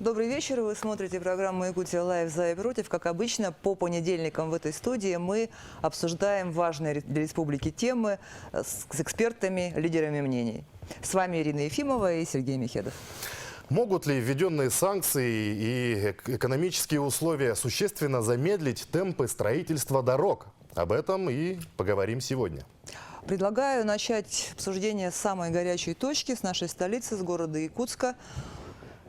Добрый вечер. Вы смотрите программу «Якутия Лайв. За и против». Как обычно, по понедельникам в этой студии мы обсуждаем важные для республики темы с экспертами, лидерами мнений. С вами Ирина Ефимова и Сергей Михедов. Могут ли введенные санкции и экономические условия существенно замедлить темпы строительства дорог? Об этом и поговорим сегодня. Предлагаю начать обсуждение с самой горячей точки, с нашей столицы, с города Якутска.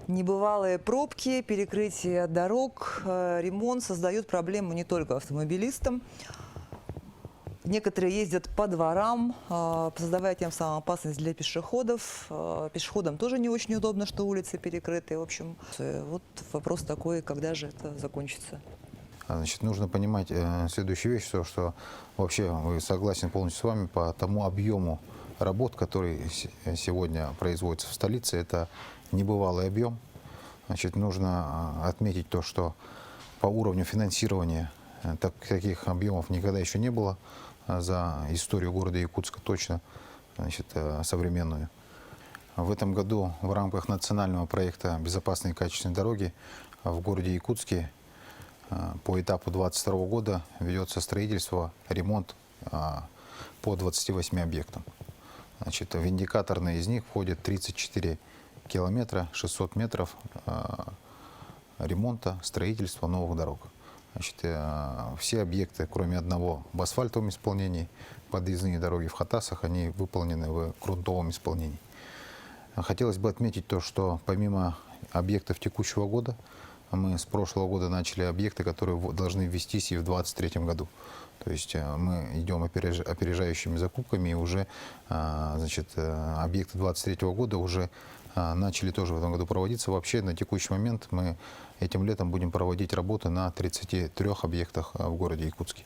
Небывалые пробки, перекрытие дорог, ремонт создают проблему не только автомобилистам. Некоторые ездят по дворам, создавая тем самым опасность для пешеходов. Пешеходам тоже не очень удобно, что улицы перекрыты. В общем, вот вопрос такой, когда же это закончится. Значит, нужно понимать следующую вещь, что вообще вы согласен полностью с вами по тому объему работ, который сегодня производится в столице. Это небывалый объем. Значит, нужно отметить то, что по уровню финансирования таких объемов никогда еще не было за историю города Якутска, точно, значит, современную. В этом году в рамках национального проекта «Безопасные и качественные дороги» в городе Якутске по этапу 2022 года ведется строительство, ремонт по 28 объектам. Значит, в индикаторные из них входит 34 километра, 600 метров ремонта, строительства новых дорог. Значит, все объекты, кроме одного, в асфальтовом исполнении, подъездные дороги в Хатасах, они выполнены в грунтовом исполнении. Хотелось бы отметить то, что помимо объектов текущего года, мы с прошлого года начали объекты, которые должны ввестись и в 2023 году. То есть мы идем опережающими закупками, и уже значит, объекты 2023 года уже начали тоже в этом году проводиться. Вообще на текущий момент мы этим летом будем проводить работы на 33 объектах в городе Якутске.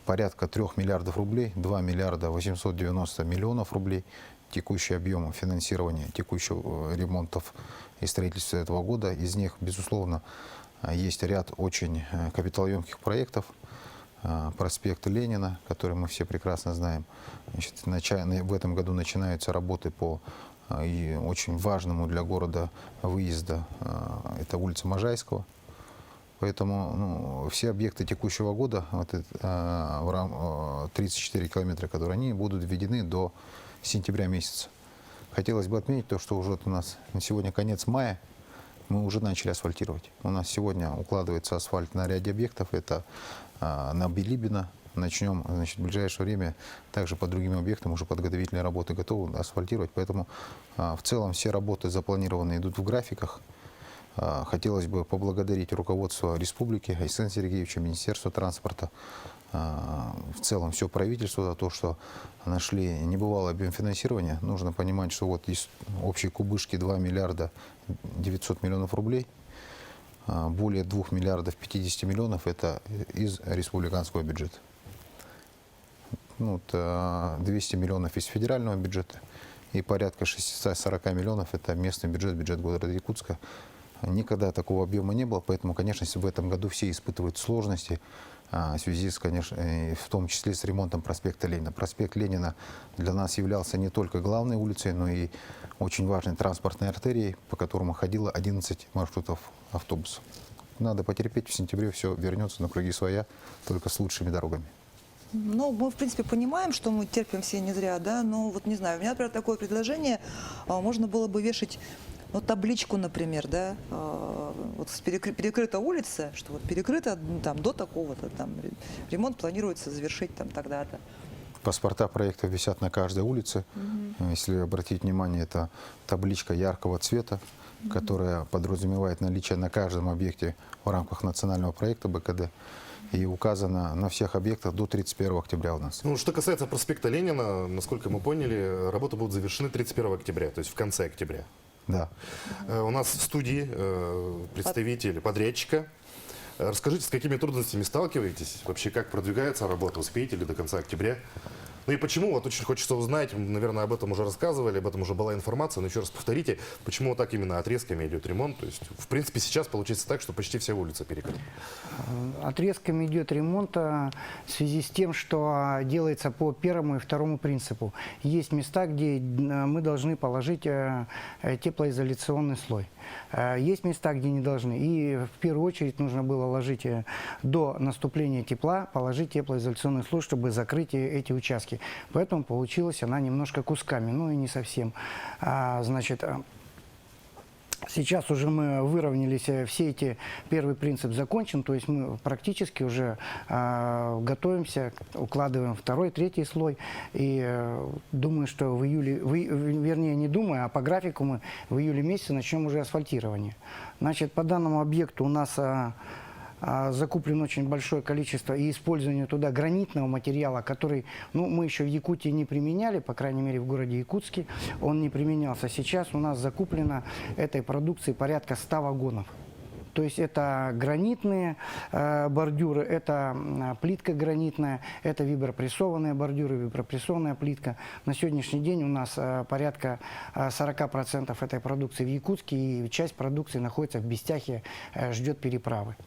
Порядка 3 миллиардов рублей, 2 миллиарда 890 миллионов рублей текущий объем финансирования текущих ремонтов и строительства этого года. Из них, безусловно, есть ряд очень капиталоемких проектов. Проспект Ленина, который мы все прекрасно знаем. Значит, в этом году начинаются работы по и очень важному для города выезда. Это улица Можайского. Поэтому все объекты текущего года, 34 километра, которые они будут введены до сентября месяца. Хотелось бы отметить то, что уже у нас на сегодня конец мая, мы уже начали асфальтировать. У нас сегодня укладывается асфальт на ряде объектов. Это на Билибина. Начнем, значит, в ближайшее время также по другим объектам уже подготовительные работы готовы асфальтировать. Поэтому в целом все работы запланированы, идут в графиках. Хотелось бы поблагодарить руководство республики, Александра Сергеевича, Министерство транспорта, в целом все правительство за то, что нашли небывалый объем финансирования. Нужно понимать, что вот из общей кубышки 2 миллиарда 900 миллионов рублей, более 2 миллиардов 50 миллионов это из республиканского бюджета. 200 миллионов из федерального бюджета и порядка 640 миллионов это местный бюджет, бюджет города Якутска. Никогда такого объема не было, поэтому, конечно, в этом году все испытывают сложности в связи с, конечно, в том числе с ремонтом проспекта Ленина. Проспект Ленина для нас являлся не только главной улицей, но и очень важной транспортной артерией, по которому ходило 11 маршрутов автобусов. Надо потерпеть, в сентябре все вернется на круги своя, только с лучшими дорогами. Ну, мы, в принципе, понимаем, что мы терпим все не зря, да, но вот не знаю, у меня, например, такое предложение, можно было бы вешать табличку, например, да, вот перекрыта улица, что вот перекрыта там до такого-то, там ремонт планируется завершить там тогда-то. Паспорта проекта висят на каждой улице. Если обратить внимание, это табличка яркого цвета, которая подразумевает наличие на каждом объекте в рамках национального проекта БКД. И указано на всех объектах до 31 октября у нас. Ну, что касается проспекта Ленина, насколько мы поняли, работы будут завершены 31 октября, то есть в конце октября. Да. У нас в студии представитель подрядчика. Расскажите, с какими трудностями сталкиваетесь? Вообще, как продвигается работа? Успеете ли до конца октября? Ну и почему? Вот очень хочется узнать, наверное, об этом уже рассказывали, об этом уже была информация, но еще раз повторите, почему вот так именно отрезками идет ремонт? То есть, в принципе, сейчас получается так, что почти все улицы перекрыты. Отрезками идет ремонт в связи с тем, что делается по первому и второму принципу. Есть места, где мы должны положить теплоизоляционный слой. есть места, где не должны. И в первую очередь нужно было ложить до наступления тепла, положить теплоизоляционный слой, чтобы закрыть эти участки. Поэтому получилась она немножко кусками, ну и не совсем. Значит, сейчас уже мы выровнялись, все эти, первый принцип закончен, то есть мы практически уже готовимся, укладываем второй, третий слой. И думаю, что в июле, вернее не думаю, а по графику мы в июле месяце начнем уже асфальтирование. Значит, по данному объекту у нас закуплено очень большое количество и использование туда гранитного материала, который, ну, мы еще в Якутии не применяли, по крайней мере в городе Якутске он не применялся. Сейчас у нас закуплено этой продукции порядка 100 вагонов. То есть это гранитные бордюры, это плитка гранитная, это вибропрессованные бордюры, вибропрессованная плитка. На сегодняшний день у нас порядка 40% этой продукции в Якутске, и часть продукции находится в Бестяхе, ждет переправы.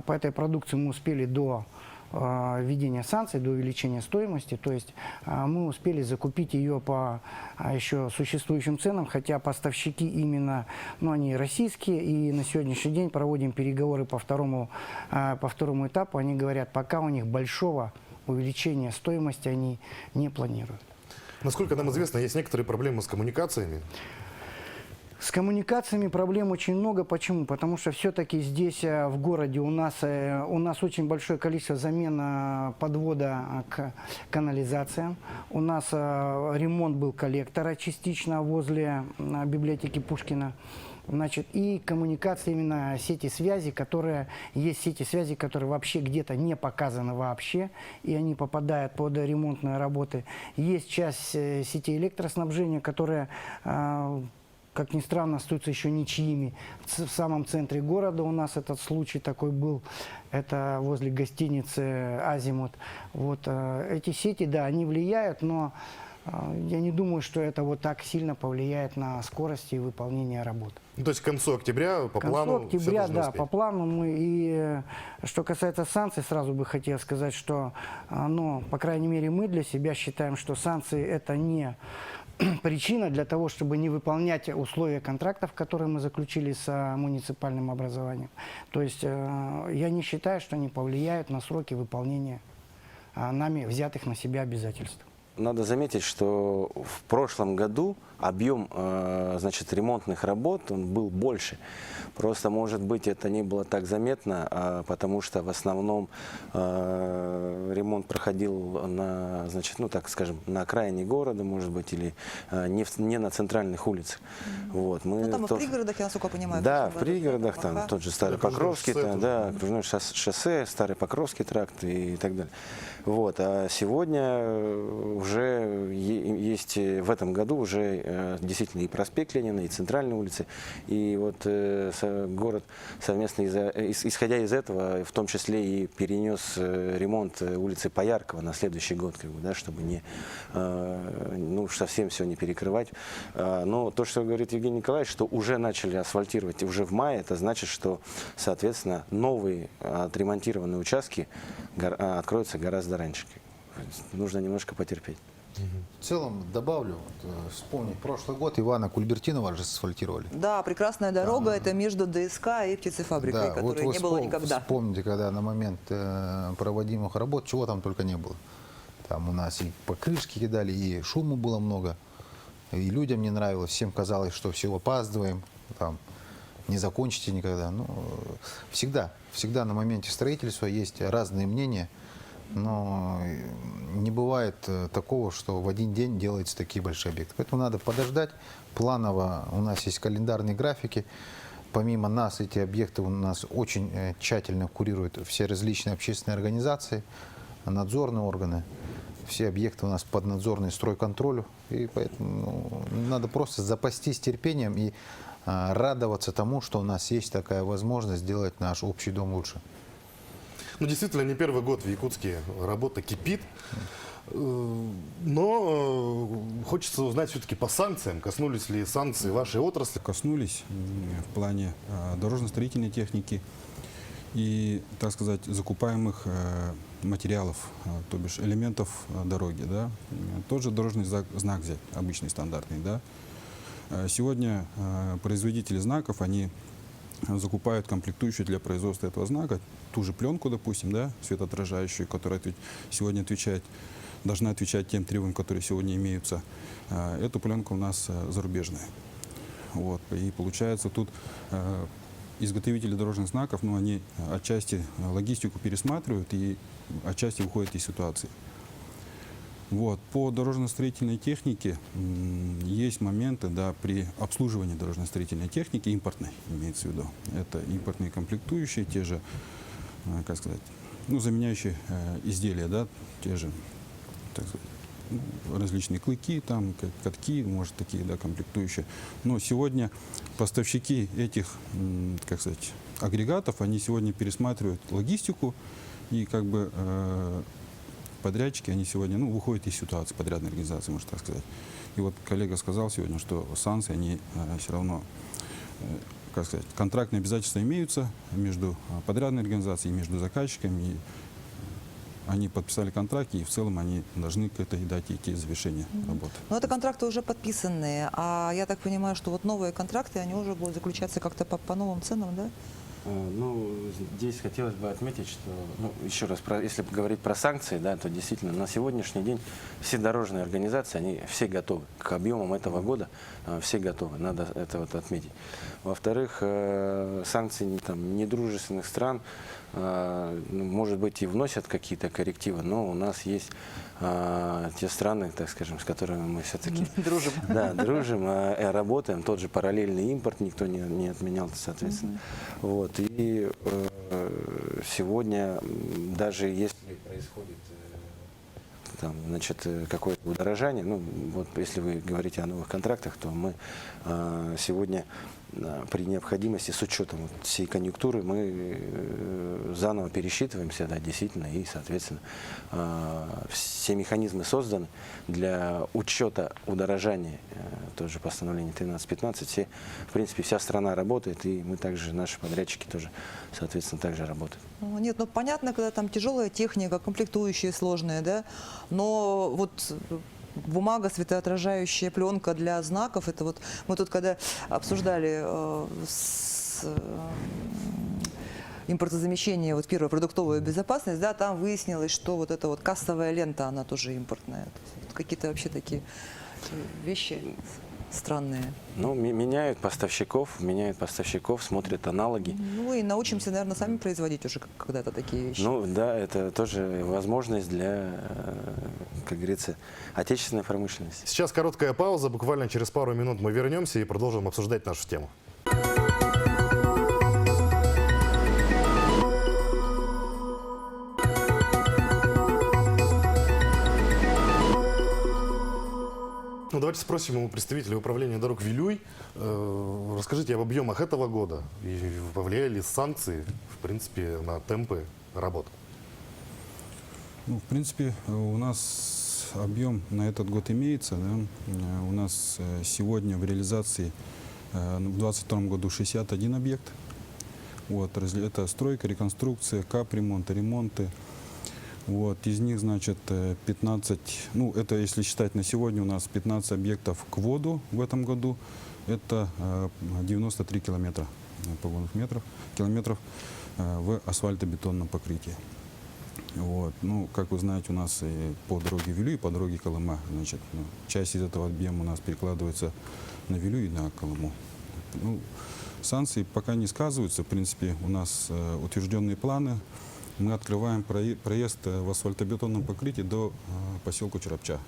По этой продукции мы успели до введения санкций, до увеличения стоимости, то есть мы успели закупить ее по еще существующим ценам, хотя поставщики именно, ну, они российские, и на сегодняшний день проводим переговоры по второму этапу, они говорят, пока у них большого увеличения стоимости они не планируют. Насколько нам известно, есть некоторые проблемы с коммуникациями. С коммуникациями проблем очень много. Почему? Потому что все-таки здесь, в городе, у нас очень большое количество замен подвода к канализациям. У нас ремонт был коллектора частично возле библиотеки Пушкина. Значит, и коммуникации, именно сети связи, которые вообще где-то не показаны вообще, и они попадают под ремонтные работы. Есть часть сетей электроснабжения, которые, как ни странно, остаются еще ничьими. В самом центре города у нас этот случай такой был, это возле гостиницы «Азимут». Вот эти сети, да, они влияют, но я не думаю, что это вот так сильно повлияет на скорость и выполнение работ. Ну, то есть к концу октября по плану октября, все должно да, успеть. по плану мы. И что касается санкций, сразу бы хотел сказать, что, ну, по крайней мере, мы для себя считаем, что санкции это не причина для того, чтобы не выполнять условия контрактов, которые мы заключили с муниципальным образованием. То есть я не считаю, что они повлияют на сроки выполнения нами взятых на себя обязательств. Надо заметить, что в прошлом году объем, значит, ремонтных работ он был больше. Просто, может быть, это не было так заметно, потому что в основном ремонт проходил на, значит, ну, так скажем, на окраине города, может быть, или не на центральных улицах. Вот, мы Ну, там и в пригородах, я насколько понимаю. Да, в пригородах, там тот же Старый Покровский, да, окружное шоссе, Старый Покровский тракт и так далее. Вот, а сегодня уже есть, в этом году уже действительно и проспект Ленина, и центральные улицы, и вот город совместно, исходя из этого, в том числе и перенес ремонт улицы Пояркова на следующий год, как бы, да, чтобы не, ну, совсем все не перекрывать. Но то, что говорит Евгений Николаевич, что уже начали асфальтировать уже в мае, это значит, что, соответственно, новые отремонтированные участки откроются гораздо раньше. Нужно немножко потерпеть. В целом, добавлю, вспомнить прошлый год Ивана Кульбертинова же асфальтировали. Да, прекрасная дорога, это между ДСК и птицефабрикой, Да, которой вот не было никогда. Вспомните, когда на момент проводимых работ, чего там только не было. Там у нас и покрышки кидали, и шума было много, и людям не нравилось, всем казалось, что все опаздываем, там, не закончите никогда. Ну, всегда на моменте строительства есть разные мнения, но не бывает такого, что в один день делаются такие большие объекты. Поэтому надо подождать. Планово у нас есть календарные графики. Помимо нас, эти объекты у нас очень тщательно курируют все различные общественные организации, надзорные органы. Все объекты у нас поднадзорные стройконтролю. И поэтому надо просто запастись терпением и радоваться тому, что у нас есть такая возможность сделать наш общий дом лучше. Ну, действительно, не первый год в Якутске работа кипит. Но хочется узнать все-таки по санкциям. Коснулись ли санкции вашей отрасли? Коснулись в плане дорожно-строительной техники и, так сказать, закупаемых материалов, то бишь элементов дороги. Да? Тот же дорожный знак взять, обычный, стандартный. Да? Сегодня производители знаков, они закупают комплектующие для производства этого знака, ту же пленку, допустим, да, светоотражающую, которая сегодня должна отвечать тем требованиям, которые сегодня имеются. Эту пленку у нас зарубежная. Вот. И получается тут изготовители дорожных знаков, ну, они отчасти логистику пересматривают и отчасти выходят из ситуации. Вот. По дорожно-строительной технике есть моменты, да, при обслуживании дорожно-строительной техники, импортной имеется в виду. Это импортные комплектующие, те же, как сказать, ну, заменяющие изделия, да, те же, так сказать, различные клыки, там, катки, может, такие, да, комплектующие. Но сегодня поставщики этих, как сказать, агрегатов, они сегодня пересматривают логистику и как бы подрядчики, они сегодня, ну, выходят из ситуации, подрядной организации, можно так сказать. И вот коллега сказал сегодня, что санкции, они все равно, как сказать, контрактные обязательства имеются между подрядной организацией, между заказчиками. И они подписали контракт, и в целом они должны к этой дате идти завершения работы. Но это контракты уже подписанные, а я так понимаю, что вот новые контракты, они уже будут заключаться как-то по новым ценам, да? Ну, здесь хотелось бы отметить, что, ну, еще раз, если говорить про санкции, да, то действительно на сегодняшний день все дорожные организации, они все готовы к объемам этого года, все готовы, надо это вот отметить. Во-вторых, санкции там, недружественных стран, может быть, и вносят какие-то коррективы, но у нас есть те страны, так скажем, с которыми мы все-таки Дружим. да, дружим, работаем. Тот же параллельный импорт никто не отменял, соответственно. Вот. И сегодня, даже если происходит там, значит, какое-то удорожание, ну, вот если вы говорите о новых контрактах, то мы сегодня при необходимости, с учетом вот всей конъюнктуры, мы заново пересчитываемся, да, действительно, и, соответственно, все механизмы созданы для учета удорожания, тоже постановление 1315, все, в принципе, вся страна работает, и мы также, наши подрядчики тоже, соответственно, также работают. Нет, ну понятно, когда там тяжелая техника, комплектующие сложные, да, но вот бумага, светоотражающая пленка для знаков, это вот мы тут когда обсуждали импортозамещение, вот первая продуктовая безопасность, да, там выяснилось, что вот эта вот кассовая лента, она тоже импортная. Какие-то вообще такие вещи странные. Ну, меняют поставщиков, смотрят аналоги. Ну и научимся, наверное, сами производить уже когда-то такие вещи. Ну да, это тоже возможность для, как говорится, отечественной промышленности. Сейчас короткая пауза, буквально через пару минут мы вернемся и продолжим обсуждать нашу тему. Ну, давайте спросим у представителя управления дорог Вилюй. Расскажите об объемах этого года. И повлияли ли санкции, в принципе, на темпы работ? Ну, в принципе, у нас объем на этот год имеется. Да? У нас сегодня в реализации в 2022 году 61 объект. Вот, это стройка, реконструкция, капремонт, ремонты. Вот, из них, значит, 15, ну, это если считать на сегодня, у нас 15 объектов к воду в этом году. Это 93 километра погонных километров в асфальтобетонном покрытии. Вот. Ну, как вы знаете, у нас и по дороге Вилюй, и по дороге Колыма, значит, ну, часть из этого объема у нас перекладывается на Вилюй и на Колыму. Ну, санкции пока не сказываются. В принципе, у нас утвержденные планы. Мы открываем проезд в асфальтобетонном покрытии до поселка Чурапча.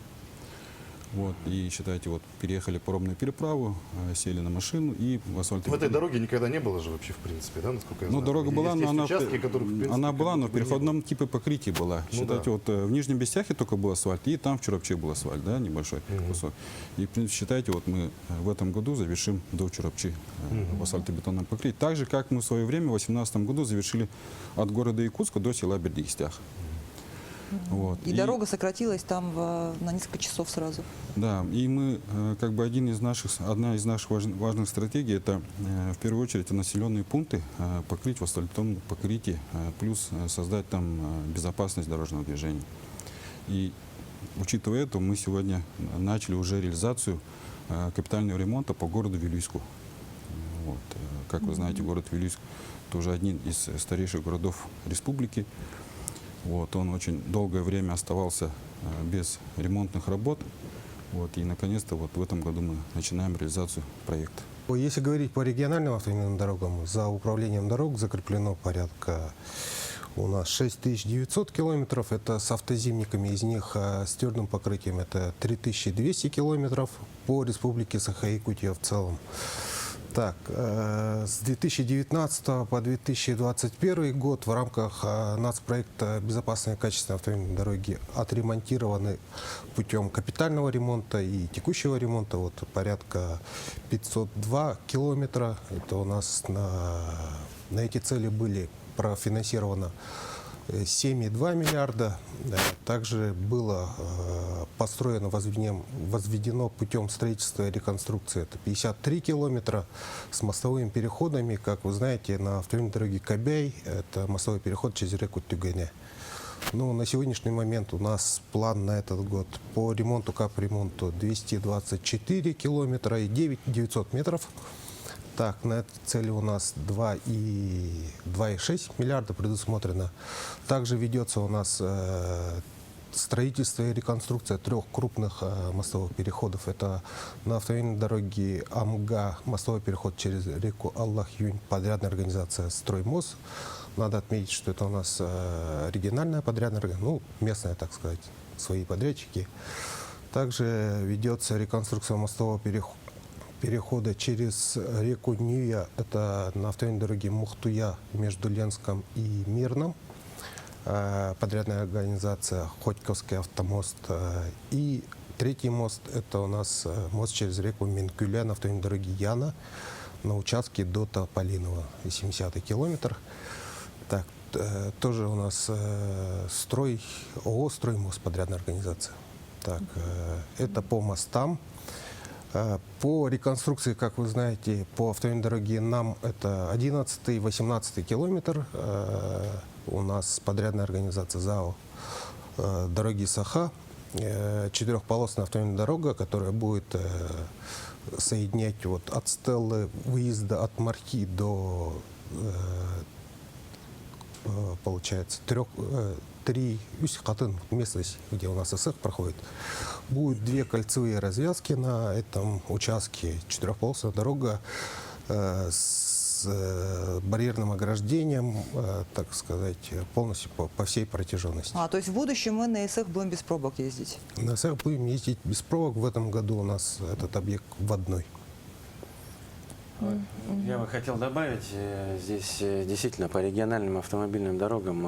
Вот, и считайте, вот переехали пробную переправу, сели на машину и в асфальтобетон. В этой дороге никогда не было же вообще, в принципе, да, насколько я Ну, знаю? дорога была, но она, участки, которых, в принципе, она была, но в как будто бы не переходном было. типе покрытия была. Ну, Считайте, да. вот в Нижнем Бестяхе только был асфальт, и там в Чурапче был асфальт, да, небольшой кусок. И, в принципе, считайте, вот мы в этом году завершим до Чурапчи в асфальтобетонном покрытии. Так же, как мы в свое время, в 2018 году, завершили от города Якутска до села Бердикстях. Вот. И дорога сократилась там на несколько часов сразу. Да, и мы, как бы одна из наших важных стратегий, это в первую очередь населенные пункты покрыть в асфальтовом покрытии, плюс создать там безопасность дорожного движения. И учитывая это, мы сегодня начали уже реализацию капитального ремонта по городу Вилюйску. Вот. Как вы знаете, город Вилюйск тоже один из старейших городов республики. Вот. Он очень долгое время оставался без ремонтных работ. Вот. И наконец-то вот в этом году мы начинаем реализацию проекта. Если говорить по региональным автомобильным дорогам, за управлением дорог закреплено порядка у нас 6900 километров. Это с автозимниками, из них с твердым покрытием это 3200 километров по республике Саха-Якутия в целом. Так, с 2019 по 2021 год в рамках нацпроекта «Безопасные и качественные автомобильные дороги» отремонтированы путем капитального ремонта и текущего ремонта вот порядка 502 километра. Это у нас на эти цели были профинансировано 7,2 миллиарда. Также было построено, возведено путем строительства и реконструкции это 53 километра с мостовыми переходами. Как вы знаете, на автомобильной дороге Кабяй это мостовой переход через реку Тюганя. Ну, на сегодняшний момент у нас план на этот год по ремонту, капремонту 224 километра и 900 метров. Так, на этой цели у нас 2,6 миллиарда предусмотрено. Также ведется у нас строительство и реконструкция 3 крупных мостовых переходов. Это на автомобильной дороге Амга мостовой переход через реку Аллах-Юнь, подрядная организация «Строймост». Надо отметить, что это у нас региональная подрядная организация, ну, местная, так сказать, свои подрядчики. Также ведется реконструкция мостового перехода через реку Нюя, это на автомобильной дороге Мухтуя между Ленском и Мирным, подрядная организация Хотьковский автомост. И третий мост, это у нас мост через реку Минкюля на автомобильной дороге Яна на участке до Тополиного, 70-й километр. Так, тоже у нас ООО «Строймост», подрядная организация. Так, это по мостам. По реконструкции, как вы знаете, по автомобильной дороге НАМ это 11-й, 18-й километр. У нас подрядная организация ЗАО «Дороги Саха». 4-полосная автомобильная дорога, которая будет соединять вот от Стеллы выезда от Мархи до, получается, 3 Усть-Хатын, местность, где у нас СЭХ проходит. Будет 2 кольцевые развязки на этом участке. 4-полосная дорога с барьерным ограждением, так сказать, полностью по всей протяженности. То есть в будущем мы на ИСЭХ будем без пробок ездить? На СЭХ будем ездить без пробок. В этом году у нас этот объект вводной. Я бы хотел добавить, здесь действительно по региональным автомобильным дорогам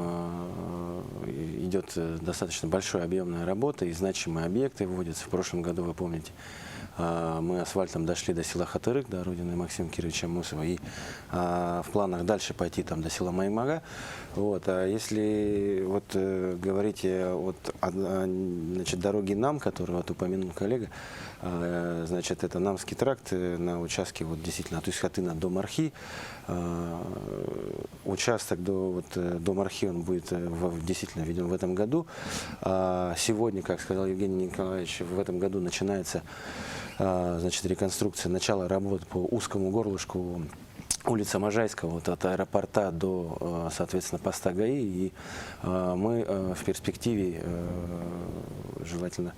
идет достаточно большая объемная работа, и значимые объекты вводятся. В прошлом году, вы помните, мы асфальтом дошли до села Хатырык, до родины Максима Кировича Мусова, и в планах дальше пойти там до села Маймага. Вот. А если вот говорить о значит, дороге НАМ, которую вот упомянул коллега, значит, это Намский тракт на участке вот, действительно от Усть-Хатына до Мархи. Участок до Мархи он будет действительно введен в этом году. Сегодня, как сказал Евгений Николаевич, в этом году начинается значит, реконструкция, начало работ по узкому горлышку улица Можайского, вот от аэропорта до, соответственно, поста ГАИ. И мы в перспективе желательно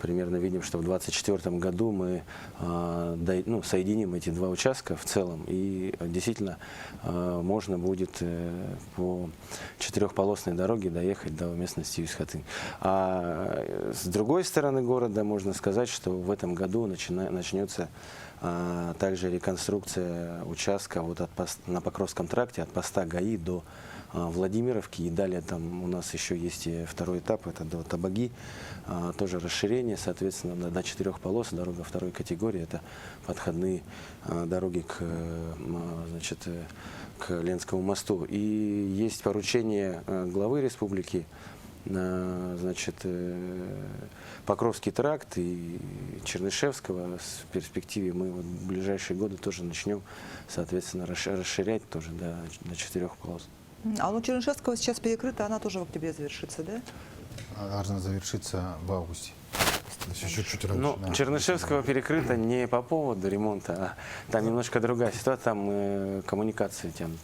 примерно видим, что в 2024 году мы соединим эти 2 участка в целом, и действительно можно будет по 4-полосной дороге доехать до местности Усть-Хатын. А с другой стороны города можно сказать, что в этом году начнется также реконструкция участка вот на Покровском тракте от поста ГАИ до Владимировки, и далее там у нас еще есть и 2-й этап, это до Табаги, тоже расширение, соответственно, до 4 полос, дорога 2-й категории, это подходные дороги значит, к Ленскому мосту. И есть поручение главы республики, значит, Покровский тракт и Чернышевского. В перспективе мы вот в ближайшие годы тоже начнем, соответственно, расширять тоже до 4 полос. А у Чернышевского сейчас перекрыта, она тоже в октябре завершится, да? Должна завершиться в августе. То есть еще чуть раньше. Ну, Чернышевского перекрыто не по поводу ремонта, а там немножко другая ситуация, там коммуникации тянут,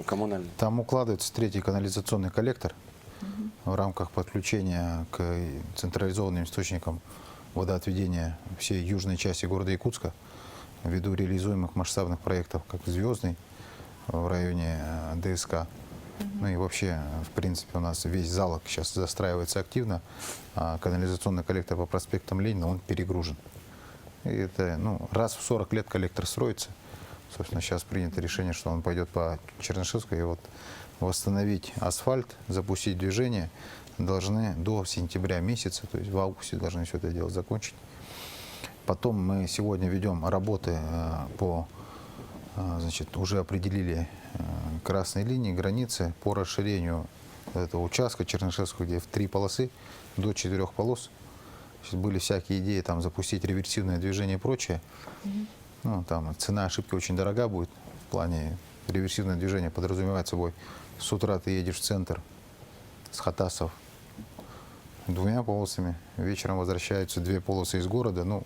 коммунальные. Там укладывается третий канализационный коллектор в рамках подключения к централизованным источникам водоотведения всей южной части города Якутска ввиду реализуемых масштабных проектов, как «Звездный» в районе ДСК. Ну и вообще, в принципе, у нас весь залог сейчас застраивается активно, а канализационный коллектор по проспектам Ленина, он перегружен. И это, ну, раз в 40 лет коллектор строится. Собственно, сейчас принято решение, что он пойдет по Чернышевской. И вот восстановить асфальт, запустить движение должны до сентября месяца, то есть в августе должны все это дело закончить. Потом мы сегодня ведем работы по, значит, уже определили красные линии, границы по расширению этого участка Чернышевского, где в 3 полосы до 4 полос. Сейчас были всякие идеи там запустить реверсивное движение и прочее. Ну, там цена ошибки очень дорога будет. В плане реверсивное движение подразумевает собой: с утра ты едешь в центр с Хатасов 2 полосами, вечером возвращаются 2 полосы из города. Ну,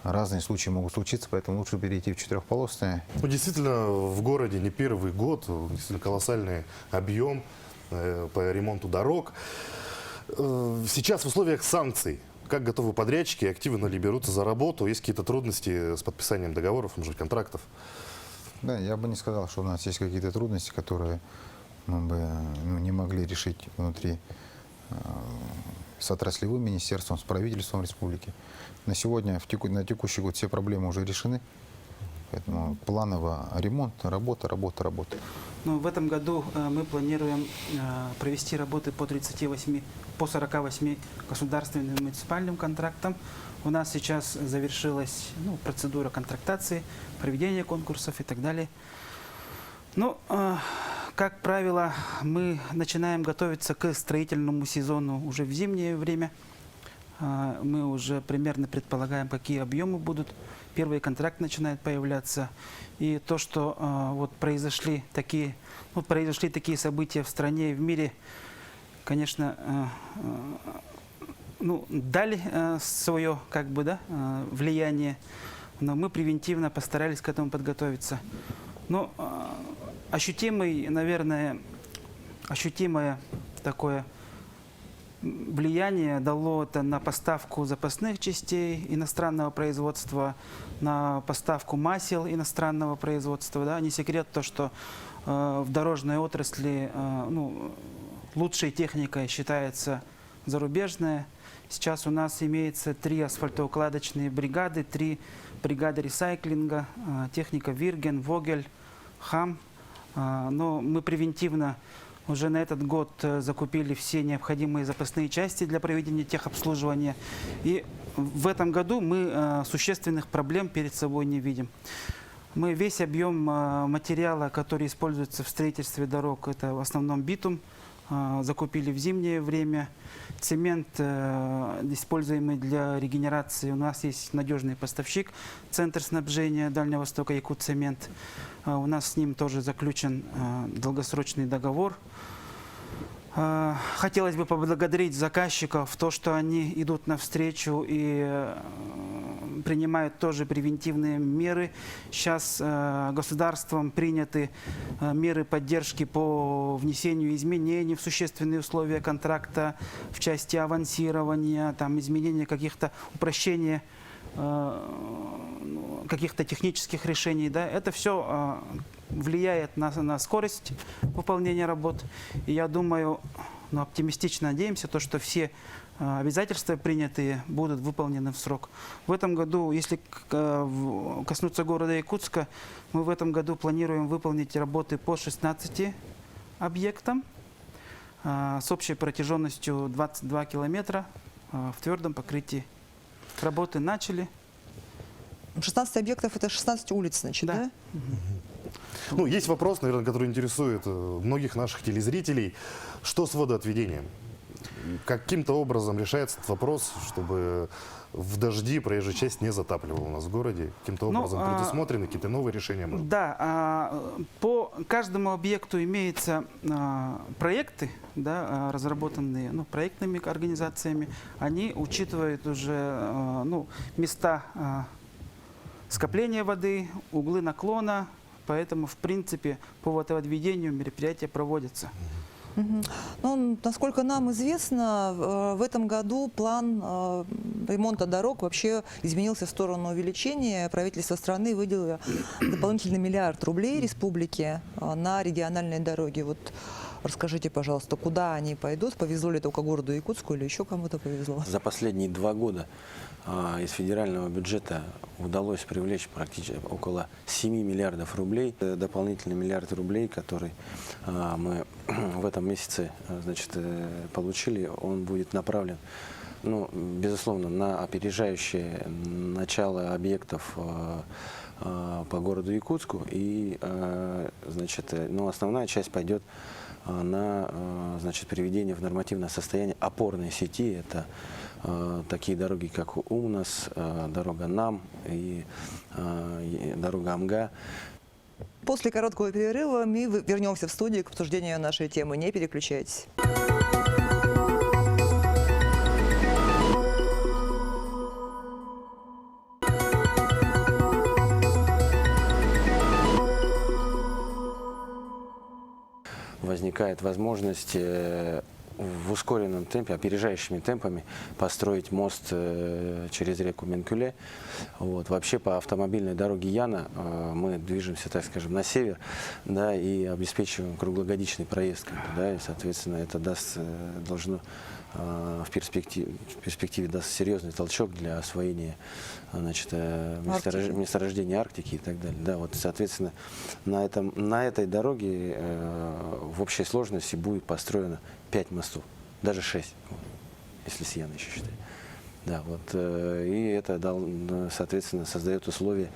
разные случаи могут случиться, поэтому лучше перейти в 4-полосное. Ну, действительно, в городе не первый год, действительно колоссальный объем по ремонту дорог. Сейчас в условиях санкций, как готовы подрядчики, активно ли берутся за работу? Есть какие-то трудности с подписанием договоров, может быть, контрактов? Да, я бы не сказал, что у нас есть какие-то трудности, которые мы бы не могли решить внутри с отраслевым министерством, с правительством республики. На сегодня, на текущий год все проблемы уже решены. Поэтому планово ремонт, работа. Ну, в этом году мы планируем провести работы по 48 государственным и муниципальным контрактам. У нас сейчас завершилась процедура контрактации, проведения конкурсов и так далее. Ну, как правило, мы начинаем готовиться к строительному сезону уже в зимнее время. Мы уже примерно предполагаем, какие объемы будут. Первый контракт начинает появляться. И то, что вот произошли такие события в стране и в мире, конечно, дали свое влияние, но мы превентивно постарались к этому подготовиться. Но ощутимое такое влияние дало это на поставку запасных частей иностранного производства, на поставку масел иностранного производства. Да? Не секрет то, что в дорожной отрасли лучшей техникой считается зарубежная. Сейчас у нас имеется 3 асфальтоукладочные бригады, 3 бригады ресайклинга, техника Вирген, Вогель, Хам. Но мы превентивно уже на этот год закупили все необходимые запасные части для проведения техобслуживания. И в этом году мы существенных проблем перед собой не видим. Мы весь объем материала, который используется в строительстве дорог, это в основном битум, закупили в зимнее время. Цемент, используемый для регенерации, у нас есть надежный поставщик, Центр снабжения Дальнего Востока Якутцемент. У нас с ним тоже заключен долгосрочный договор. Хотелось бы поблагодарить заказчиков за то, что они идут навстречу и принимают тоже превентивные меры. Сейчас государством приняты меры поддержки по внесению изменений в существенные условия контракта в части авансирования, там, изменения каких-то упрощения каких-то технических решений. Да? Это все влияет на скорость выполнения работ. И я думаю, оптимистично надеемся, что все обязательства принятые будут выполнены в срок. В этом году, если коснуться города Якутска, мы в этом году планируем выполнить работы по 16 объектам с общей протяженностью 22 километра в твердом покрытии. Работы начали. 16 объектов – это 16 улиц, значит, да? Ну, есть вопрос, наверное, который интересует многих наших телезрителей. Что с водоотведением? каким-то образом решается этот вопрос, чтобы в дожди проезжая часть не затапливала у нас в городе? Каким-то Ну, образом предусмотрены какие-то новые решения? Может? Да, по каждому объекту имеются проекты, да, разработанные проектными организациями. Они учитывают уже места скопления воды, углы наклона, поэтому, в принципе, по водоотведению мероприятия проводятся. Ну, насколько нам известно, в этом году план ремонта дорог вообще изменился в сторону увеличения. Правительство страны выделило дополнительный 1 миллиард рублей республике на региональные дороги. Вот расскажите, пожалуйста, куда они пойдут? Повезло ли только городу Якутску или еще кому-то повезло? За последние 2 года из федерального бюджета удалось привлечь практически около 7 миллиардов рублей. Дополнительный 1 миллиард рублей, который мы в этом месяце получили, он будет направлен, безусловно, на опережающее начало объектов по городу Якутску. И основная часть пойдет на приведение в нормативное состояние опорной сети. Это такие дороги, как УМНАС, дорога НАМ и дорога АМГА. После короткого перерыва мы вернемся в студию к обсуждению нашей темы. Не переключайтесь. Возникает возможность в ускоренном темпе, опережающими темпами построить мост через реку Менкюле. Вообще по автомобильной дороге Яна мы движемся, так скажем, на север, да, и обеспечиваем круглогодичный проезд. Да, и, соответственно, это должно в перспективе даст серьезный толчок для освоения месторождения Арктики и так далее. Да, соответственно, на этой дороге в общей сложности будет построено 5 мостов, даже 6, если с Яной еще считать. Да, и это, соответственно, создает условия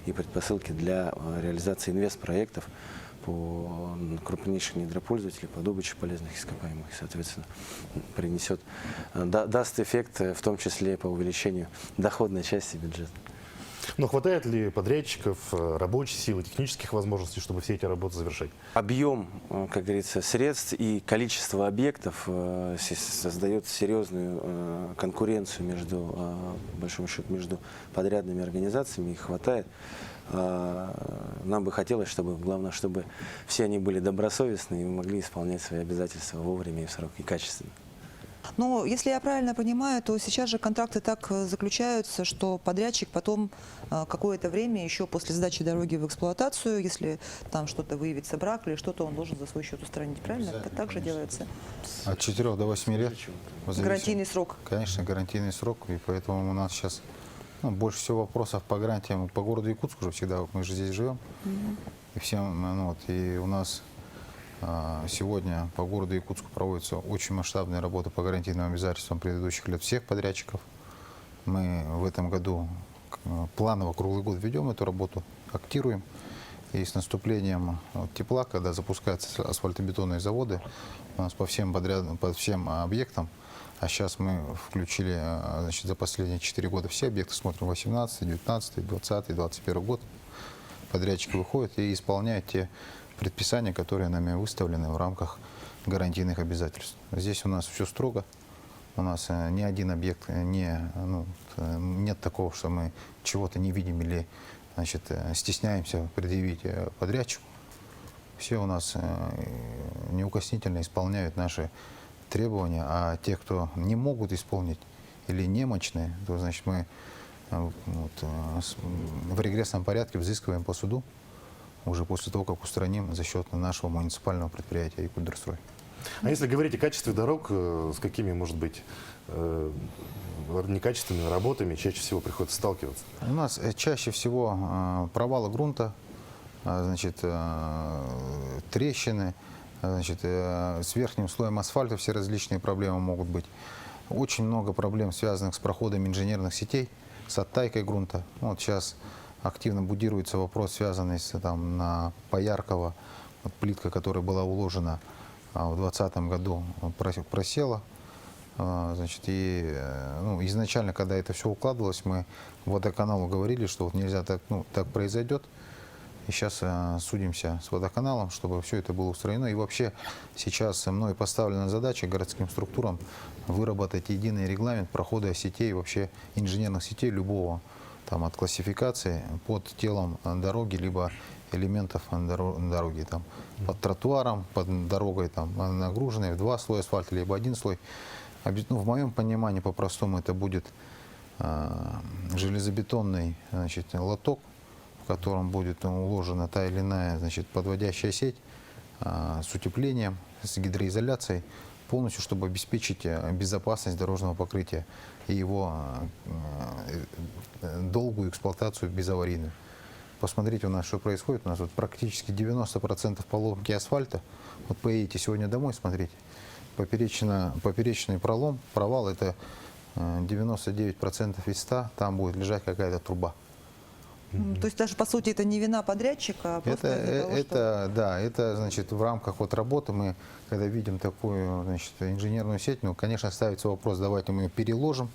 и предпосылки для реализации инвестпроектов по крупнейших недропользователей, по добыче полезных ископаемых, соответственно, даст эффект, в том числе по увеличению доходной части бюджета. Но хватает ли подрядчиков, рабочей силы, технических возможностей, чтобы все эти работы завершить? Объем, как говорится, средств и количество объектов создает серьезную конкуренцию по большому счету, между подрядными организациями. Их хватает. Нам бы хотелось, главное, чтобы все они были добросовестны и могли исполнять свои обязательства вовремя и в срок, и качественно. Но если я правильно понимаю, то сейчас же контракты так заключаются, что подрядчик потом какое-то время еще после сдачи дороги в эксплуатацию, если там что-то выявится брак или что-то, он должен за свой счет устранить. Правильно? Это так же делается? От 4 до 8 лет. Гарантийный срок. Конечно, гарантийный срок. И поэтому у нас сейчас больше всего вопросов по гарантиям по городу Якутску уже всегда. Мы же здесь живем. И всем, и у нас сегодня по городу Якутску проводится очень масштабная работа по гарантийным обязательствам предыдущих лет всех подрядчиков. Мы в этом году планово круглый год ведем эту работу, актируем. И с наступлением тепла, когда запускаются асфальтобетонные заводы, у нас по всем объектам, а сейчас мы включили за последние 4 года все объекты, смотрим 18, 19, 20, 21 год, подрядчики выходят и исполняют те предписания, которые нами выставлены в рамках гарантийных обязательств. Здесь у нас все строго. У нас ни один объект нет такого, что мы чего-то не видим или стесняемся предъявить подрядчику. Все у нас неукоснительно исполняют наши требования, а те, кто не могут исполнить или немощные, то значит мы в регрессном порядке взыскиваем по суду уже после того, как устраним за счет нашего муниципального предприятия Якутдорстрой. А если говорить о качестве дорог, с какими, может быть, некачественными работами чаще всего приходится сталкиваться? У нас чаще всего провалы грунта, трещины, с верхним слоем асфальта все различные проблемы могут быть. Очень много проблем, связанных с проходом инженерных сетей, с оттайкой грунта. Сейчас активно будируется вопрос, связанный на Поярково, плитка, которая была уложена в 2020 году, просела. Значит, и ну, изначально, когда это все укладывалось, мы водоканалу говорили, что вот нельзя так, ну, так произойдет. И сейчас судимся с водоканалом, чтобы все это было устроено. И вообще сейчас мной поставлена задача городским структурам выработать единый регламент прохода сетей, вообще инженерных сетей любого, там, от классификации под телом дороги, либо элементов дороги, там, под тротуаром, под дорогой, там, нагруженной в 2 слоя асфальта, либо 1 слой. Ну, в моем понимании, по-простому, это будет железобетонный, значит, лоток, в котором будет уложена та или иная, значит, подводящая сеть с утеплением, с гидроизоляцией, полностью, чтобы обеспечить безопасность дорожного покрытия и его долгую эксплуатацию безаварийную. Посмотрите у нас, что происходит. У нас вот практически 90% поломки асфальта. Вот поедете сегодня домой, смотрите. Поперечный пролом, провал, это 99% из 100, там будет лежать какая-то труба. То есть даже по сути это не вина подрядчика, а просто из-за того, что... Да, это значит в рамках вот работы мы, когда видим такую, значит, инженерную сеть, ну, конечно, ставится вопрос, давайте мы ее переложим.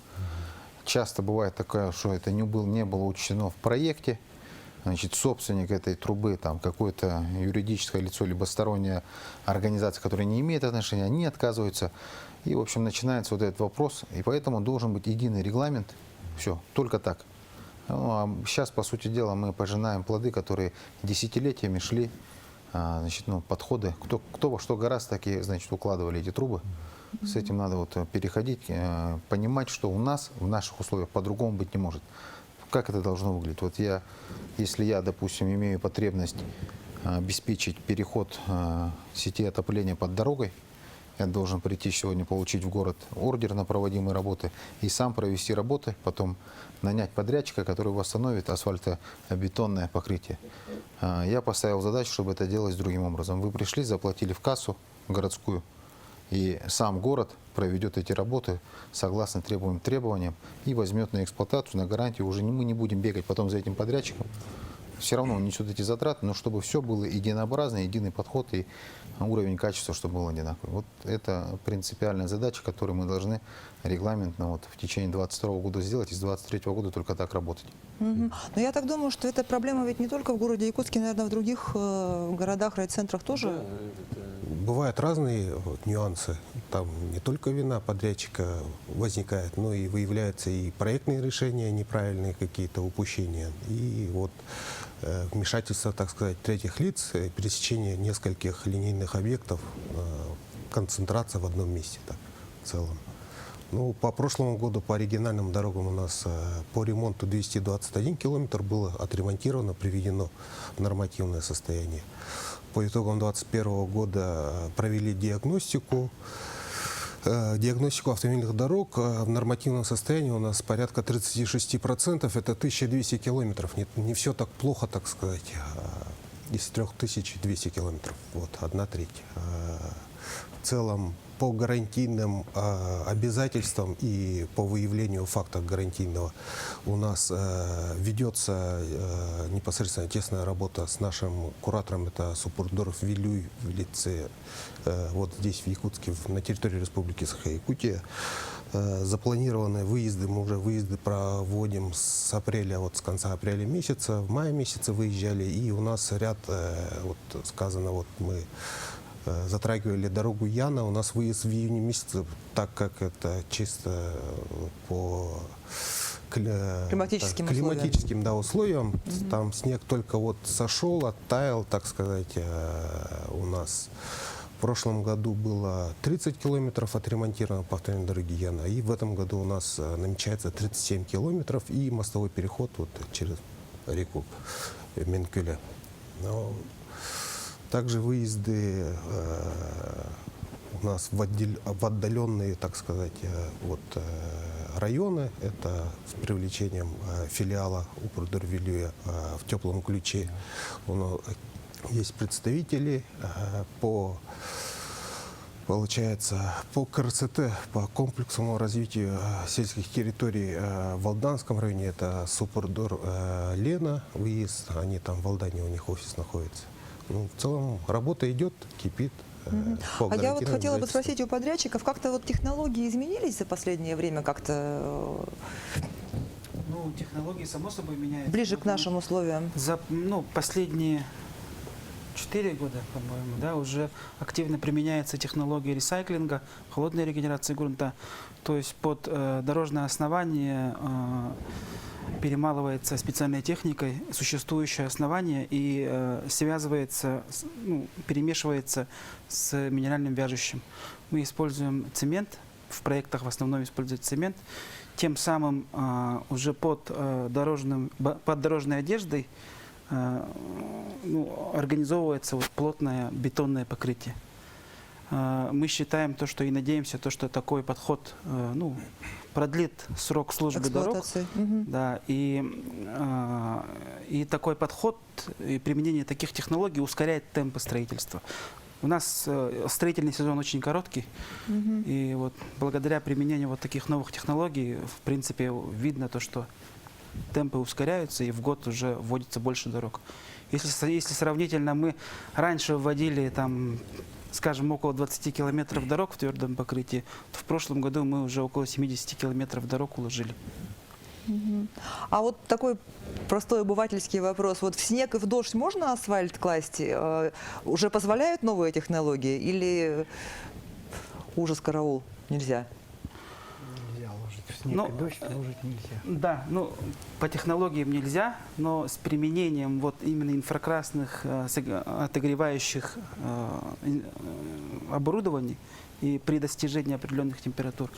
Часто бывает такое, что это не было учтено в проекте. Значит, собственник этой трубы, там, какое-то юридическое лицо, либо сторонняя организация, которая не имеет отношения, они отказываются. И, в общем, начинается вот этот вопрос. И поэтому должен быть единый регламент. Все, только так. Ну, а сейчас, по сути дела, мы пожинаем плоды, которые десятилетиями шли, значит, ну, подходы. Кто во что гораздо, такие, значит, укладывали эти трубы. С этим надо вот переходить, понимать, что у нас в наших условиях по-другому быть не может. Как это должно выглядеть? Вот если я, допустим, имею потребность обеспечить переход сети отопления под дорогой, я должен прийти сегодня, получить в город ордер на проводимые работы и сам провести работы, потом нанять подрядчика, который восстановит асфальтобетонное покрытие. Я поставил задачу, чтобы это делалось другим образом. Вы пришли, заплатили в кассу городскую, и сам город проведет эти работы согласно требованиям и возьмет на эксплуатацию, на гарантию. Уже мы не будем бегать потом за этим подрядчиком. Все равно он несет эти затраты, но чтобы все было единообразно, единый подход и уровень качества, чтобы был одинаковый. Вот это принципиальная задача, которую мы должны регламентно вот в течение 2022 года сделать, и с 2023 года только так работать. Но я так думаю, что эта проблема ведь не только в городе Якутске, наверное, в других городах, райцентрах тоже. Бывают разные вот нюансы. Там не только вина подрядчика возникает, но и выявляются и проектные решения неправильные, какие-то упущения. И вот вмешательство, так сказать, третьих лиц, пересечение нескольких линейных объектов, концентрация в одном месте так, в целом. Ну, по прошлому году по оригинальным дорогам у нас по ремонту 221 километр было отремонтировано, приведено в нормативное состояние. По итогам 2021 года провели диагностику автомобильных дорог. В нормативном состоянии у нас порядка 36%, это 1200 километров. Не все так плохо, так сказать, из 3200 километров, вот, 1/3. В целом по гарантийным обязательствам и по выявлению фактов гарантийного у нас ведется непосредственно тесная работа с нашим куратором, это Супурдоров Вилюй в лице вот здесь в Якутске, на территории Республики Саха-Якутия. Запланированные выезды, мы уже выезды проводим с апреля, вот с конца апреля месяца, в мае месяце выезжали, и у нас ряд, вот сказано, вот мы затрагивали дорогу Яна, у нас выезд в июне месяце, так как это чисто по климатическим условиям. Там снег только вот сошел, оттаял, так сказать, у нас. В прошлом году было 30 километров отремонтировано по автомобильной дороге Яна, и в этом году у нас намечается 37 километров и мостовой переход вот через реку Менкюля. Также выезды у нас в отдаленные, так сказать, вот, районы. Это с привлечением филиала Упрдорвилюя в теплом ключе. Есть представители получается, по КРСТ, по комплексному развитию сельских территорий в Алданском районе. Это Супурдор Лена, выезд, они там в Алдане, у них офис находится. Ну, в целом работа идет, кипит. По А я вот гарантийному хотела бы обязательству. спросить у подрядчиков, как-то вот технологии изменились за последнее время, как-то Ну, технологии, само собой, меняются. ближе к нашим условиям? За последние 4 года, по-моему, да, уже активно применяется технология ресайклинга, холодной регенерации грунта. То есть под дорожное основание перемалывается специальной техникой существующее основание и связывается, перемешивается с минеральным вяжущим. Мы используем цемент, в проектах в основном используют цемент. Тем самым уже под дорожной одеждой организовывается вот плотное бетонное покрытие. Мы считаем то, что и надеемся, то, что такой подход продлит срок службы дорог. Эксплуатации. Мгм. Да, и такой подход и применение таких технологий ускоряет темпы строительства. У нас строительный сезон очень короткий, и вот благодаря применению вот таких новых технологий, в принципе, видно то, что темпы ускоряются, и в год уже вводится больше дорог. Если сравнительно, мы раньше вводили там, скажем, около 20 километров дорог в твердом покрытии, то в прошлом году мы уже около 70 километров дорог уложили. А вот такой простой обывательский вопрос. Вот в снег и в дождь можно асфальт класть? Уже позволяют новые технологии? Или ужас, караул, нельзя? Нельзя ложить в снег Ну, и дождь, ложить нельзя. Да, по технологиям нельзя, но с применением вот именно инфракрасных отогревающих оборудований и при достижении определенных температур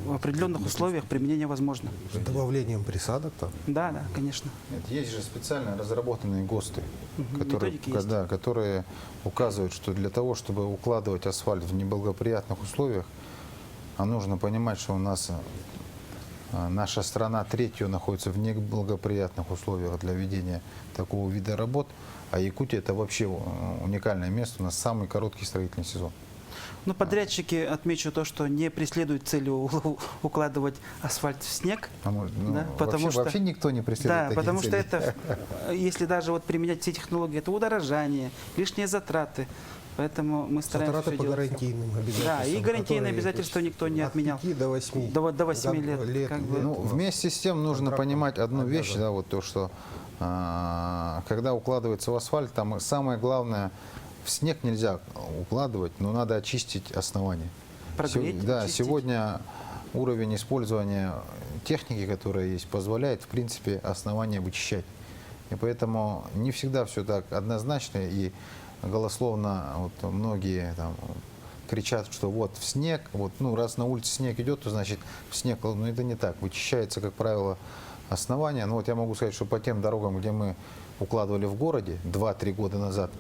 в определенных условиях применение возможно. С добавлением присадок там. Да, конечно. Нет, есть же специально разработанные ГОСТы, Методики есть. которые указывают, что для того, чтобы укладывать асфальт в неблагоприятных условиях, нужно понимать, что у нас наша страна третью находится в неблагоприятных условиях для ведения такого вида работ, а Якутия это вообще уникальное место, у нас самый короткий строительный сезон. Но подрядчики, отмечу то, что не преследуют целью укладывать асфальт в снег. Да, потому что- вообще никто не преследует Да, таких потому что целей. это, если даже вот применять все технологии, это удорожание, лишние затраты. Поэтому мы стараемся Затраты всё по делать. гарантийным обязательствам. Да, и гарантийные которые, обязательства то есть, никто не отменял. От 5 до 8. До 8 лет, как бы. Ну, вместе с тем нужно контрактом понимать одну вещь, обязан. да, вот то, что когда укладывается в асфальт, там самое главное, в снег нельзя укладывать, но надо очистить основание. Прогреть, Да, очистить. сегодня уровень использования техники, которая есть, позволяет, в принципе, основание вычищать. И поэтому не всегда все так однозначно, и голословно вот, многие там кричат, что вот в снег, вот, раз на улице снег идет, то значит в снег, но это не так. Вычищается, как правило, основание. Но вот я могу сказать, что по тем дорогам, где мы укладывали в городе 2-3 года назад,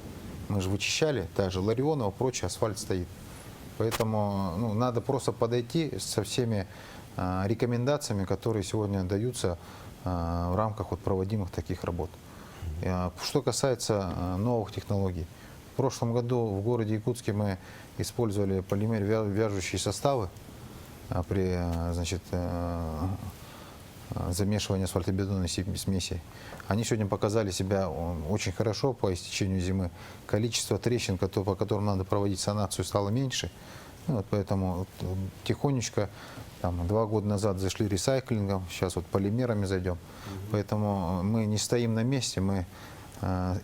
мы же вычищали, также Ларионово, прочее, асфальт стоит. Поэтому надо просто подойти со всеми рекомендациями, которые сегодня даются в рамках вот, проводимых таких работ. Что касается новых технологий. В прошлом году в городе Якутске мы использовали полимер вяжущие составы при замешивании асфальтобетонной смеси. Они сегодня показали себя очень хорошо по истечению зимы. Количество трещин, по которым надо проводить санацию, стало меньше. Вот поэтому тихонечко, 2 года назад зашли ресайклингом, сейчас вот полимерами зайдем. Поэтому мы не стоим на месте, мы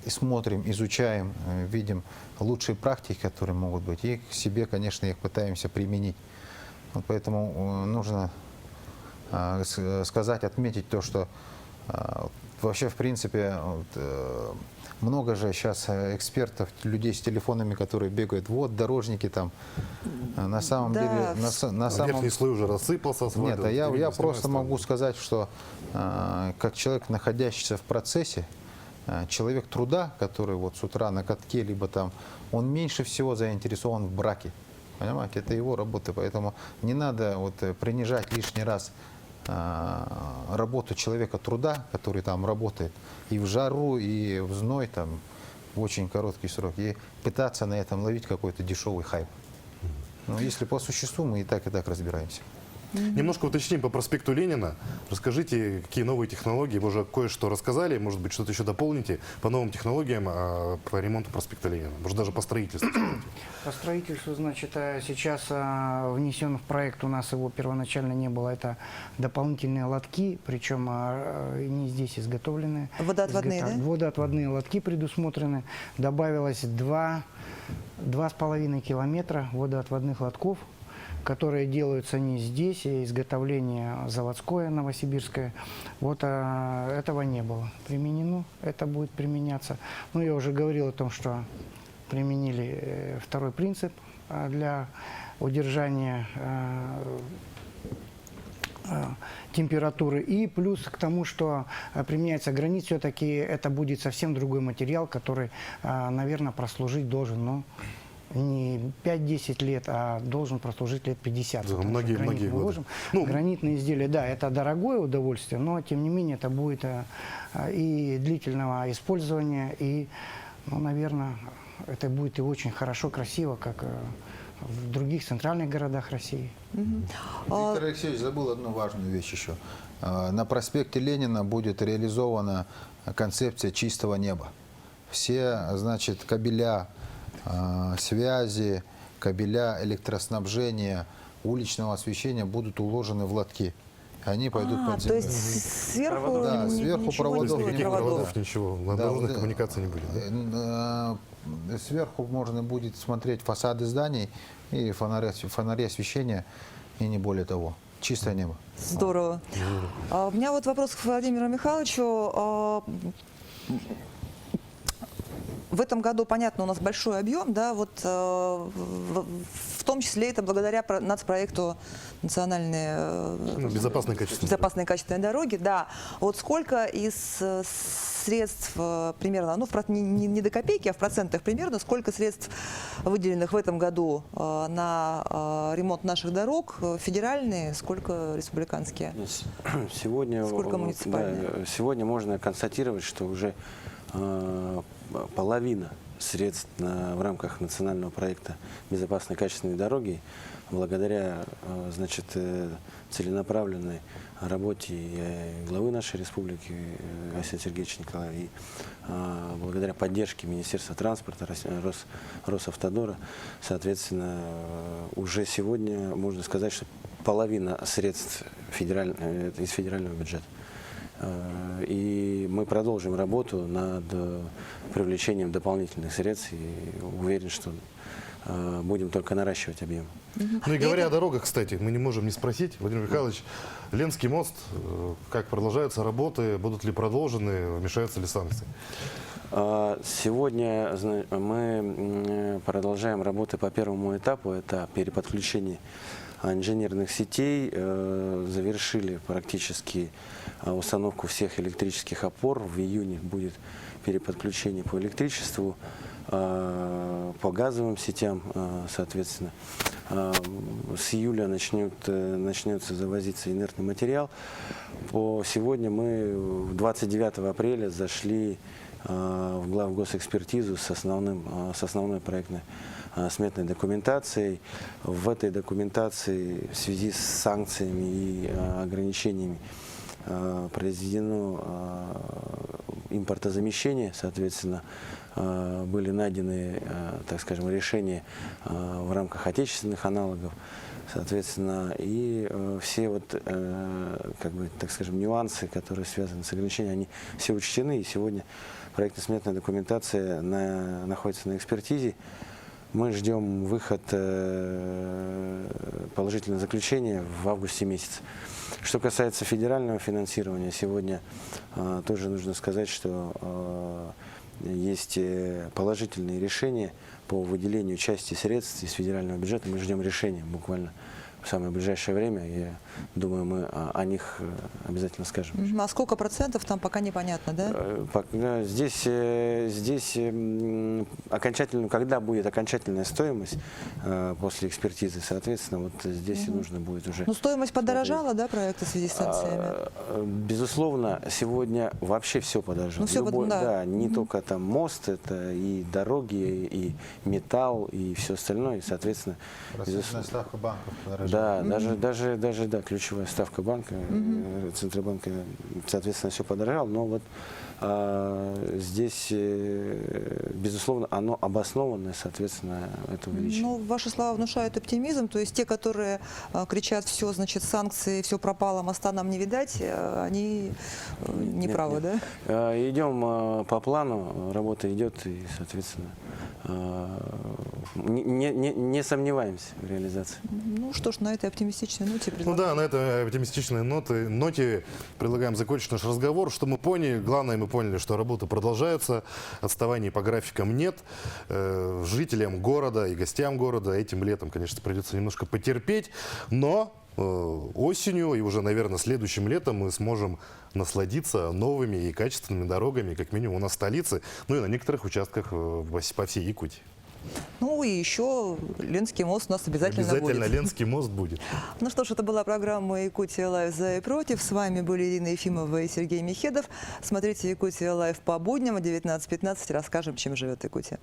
смотрим, изучаем, видим лучшие практики, которые могут быть, и к себе, конечно, их пытаемся применить. Вот поэтому нужно сказать, отметить то, что вообще, в принципе, много же сейчас экспертов, людей с телефонами, которые бегают, вот, дорожники там. На самом Да, деле, на самом... Верхний слой уже рассыпался. Нет, асфальт, я видно, просто снимается. могу сказать, что как человек, находящийся в процессе, человек труда, который вот с утра на катке, либо там, он меньше всего заинтересован в браке. Понимаете, это его работа, поэтому не надо вот принижать лишний раз работу человека труда, который там работает и в жару, и в зной, там, в очень короткий срок, и пытаться на этом ловить какой-то дешевый хайп. Но если по существу, мы и так разбираемся. Немножко уточним по проспекту Ленина. Расскажите, какие новые технологии, вы уже кое-что рассказали, может быть, что-то еще дополните по новым технологиям по ремонту проспекта Ленина, может, даже по строительству. По строительству, значит, сейчас внесен в проект, у нас его первоначально не было, это дополнительные лотки, причем не здесь изготовлены. Водоотводные, да? Водоотводные лотки предусмотрены. Добавилось 2,5 километра водоотводных лотков, которые делаются не здесь, и изготовление заводское, новосибирское. Вот этого не было применено, это будет применяться. Ну, я уже говорил о том, что применили второй принцип для удержания температуры. И плюс к тому, что применяется гранит, все-таки это будет совсем другой материал, который, наверное, прослужить должен, но не 5-10 лет, а должен прослужить лет 50. Да, многие годы. Ну, гранитные изделия, да, это дорогое удовольствие, но тем не менее это будет и длительного использования, и, ну, наверное, это будет и очень хорошо, красиво, как в других центральных городах России. Виктор Алексеевич забыл одну важную вещь еще. На проспекте Ленина будет реализована концепция чистого неба. Все, значит, кабеля связи, кабеля электроснабжения, уличного освещения будут уложены в лотки. Они пойдут под то землю. есть сверху, Да, сверху ничего проводов не будет, никаких проводов. проводов, ничего, Да, дорожных вот, коммуникаций не будет. Сверху можно будет смотреть фасады зданий и фонари освещения, и не более того. Чистое небо. Здорово. У меня вот вопрос к Владимиру Михайловичу. В этом году, понятно, у нас большой объем, да, вот в том числе это благодаря нацпроекту «Национальные Безопасные качественные дороги», да. Вот сколько из средств примерно, ну, не до копейки, а в процентах примерно, сколько средств, выделенных в этом году на ремонт наших дорог, федеральные, сколько республиканские? Сегодня, Сколько муниципальные? да, сегодня можно констатировать, что уже половина средств в рамках национального проекта «Безопасные качественные дороги» благодаря, значит, целенаправленной работе и главы нашей республики Асия Сергеевича Николаева и благодаря поддержке Министерства транспорта, Росавтодора, соответственно, уже сегодня можно сказать, что половина средств из федерального бюджета. И мы продолжим работу над привлечением дополнительных средств и уверен, что будем только наращивать объем. Ну и говоря о дорогах, кстати, мы не можем не спросить, Владимир Михайлович, Ленский мост, как продолжаются работы, будут ли продолжены, вмешаются ли санкции? Сегодня мы продолжаем работы по первому этапу, это переподключение инженерных сетей, завершили практически установку всех электрических опор. В июне будет переподключение по электричеству, по газовым сетям, соответственно. С июля начнется завозиться инертный материал. Сегодня мы 29 апреля зашли в главгосэкспертизу с основной проектной сметной документацией. В этой документации в связи с санкциями и ограничениями произведено импортозамещение, соответственно, были найдены, так скажем, решения в рамках отечественных аналогов, соответственно, и все вот, как бы, так скажем, нюансы, которые связаны с ограничением, они все учтены, и сегодня проектно-сметная документация находится на экспертизе. Мы ждем выход положительного заключения в августе месяце. Что касается федерального финансирования, сегодня тоже нужно сказать, что есть положительные решения по выделению части средств из федерального бюджета. Мы ждем решения буквально в самое ближайшее время. Я думаю, мы о них обязательно скажем. А сколько процентов там пока непонятно, да? Здесь окончательно, когда будет окончательная стоимость после экспертизы, соответственно, вот здесь и нужно будет уже... Ну, стоимость подорожала, да, проекта в связи с санкциями? Безусловно, сегодня вообще все подорожало. Ну, все да, не только там мост, это и дороги, и металл, и все остальное, и, соответственно... Процентная ставка банков подорожала. Да, даже ключевая ставка банка, Центробанка, соответственно, все подорожало, но вот здесь, безусловно, оно обоснованное, соответственно, это увеличение. Ну, ваши слова внушают оптимизм. То есть те, которые кричат, все, значит, санкции, все пропало, моста нам не видать, они неправы, да? Идем по плану, работа идет, и, соответственно, не сомневаемся в реализации. Ну что ж, на этой оптимистичной ноте Ну предлагаю. да, на этой оптимистичной ноте предлагаем закончить наш разговор. Что мы поняли? Главное, мы поняли, что работа продолжается, отставаний по графикам нет. Жителям города и гостям города этим летом, конечно, придется немножко потерпеть, но осенью и уже, наверное, следующим летом мы сможем насладиться новыми и качественными дорогами, как минимум у нас в столице, ну и на некоторых участках по всей Якутии. Ну и еще Ленский мост у нас обязательно будет. Ленский мост будет. Ну что ж, это была программа «Якутия Лайв. За и против». С вами были Ирина Ефимова и Сергей Михедов. Смотрите «Якутия Лайв» по будням в 19:15. Расскажем, чем живет Якутия.